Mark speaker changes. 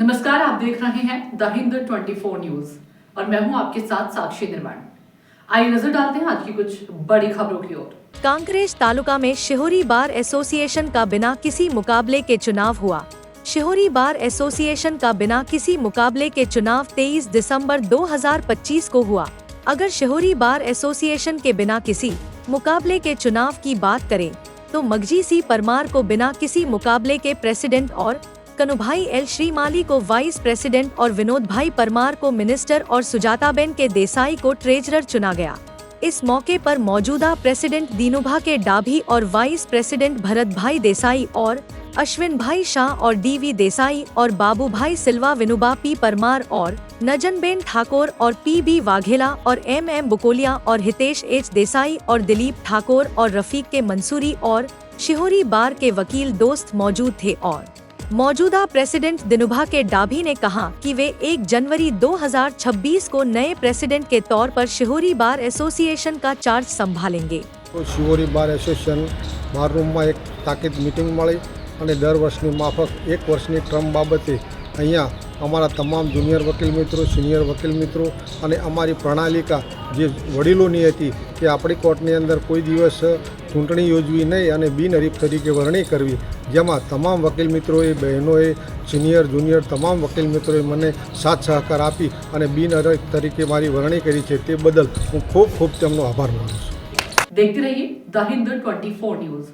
Speaker 1: नमस्कार, आप देख रहे हैं द हिंद 24 न्यूज और मैं हूं आपके साथ साक्षी निर्माण। आइए नजर डालते हैं आज की कुछ बड़ी खबरों की ओर।
Speaker 2: कांकरेज तालुका में शिहोरी बार एसोसिएशन का बिना किसी मुकाबले के चुनाव हुआ। शिहोरी बार एसोसिएशन का बिना किसी मुकाबले के चुनाव 23 दिसंबर 2025 को हुआ। अगर शिहोरी बार एसोसिएशन के बिना किसी मुकाबले के चुनाव की बात करें तो मगजी सी परमार को बिना किसी मुकाबले के प्रेसिडेंट और कनुभाई एल श्रीमाली को वाइस प्रेसिडेंट और विनोद भाई परमार को मिनिस्टर और सुजाताबेन के देसाई को ट्रेजरर चुना गया। इस मौके पर मौजूदा प्रेसिडेंट दीनुभा के डाभी और वाइस प्रेसिडेंट भरत भाई देसाई और अश्विन भाई शाह और डीवी देसाई और बाबू भाई सिल्वा विनुबा पी परमार और नजनबेन ठाकुर और पीबी वाघेला और एम बुकोलिया और हितेश एच देसाई और दिलीप ठाकुर और रफीक के मंसूरी और शिहोरी बार के वकील दोस्त मौजूद थे। और मौजूदा प्रेसिडेंट दिनुभा के डाभी ने कहा कि वे 1 जनवरी 2026 को नए प्रेसिडेंट के तौर पर शिहोरी बार एसोसिएशन का चार्ज संभालेंगे।
Speaker 3: तो शिहोरी बार एसोसिएशन मारूम में एक ताकीद मीटिंग मळी અને દર વર્ષની માફક 1 વર્ષની ટર્મ બાબતે અહીંયા અમારા તમામ જુનિયર વકીલ મિત્રો, સિનિયર વકીલ મિત્રો અને અમારી પ્રણાલિકા જે વડીલોની હતી કે આપણી કોર્ટની અંદર કોઈ દિવસ ચૂંટણી યોજવી નહીં અને બિનહરીફ તરીકે વરણી કરવી, જેમાં તમામ વકીલ મિત્રોએ, બહેનોએ, સિનિયર જુનિયર તમામ વકીલ મિત્રોએ મને સાથ સહકાર આપી અને બિનહરીફ તરીકે મારી વરણી કરી છે તે બદલ હું ખૂબ ખૂબ તેમનો આભાર માનું છું।
Speaker 1: देखते रहिए द हिंद 24 न्यूज।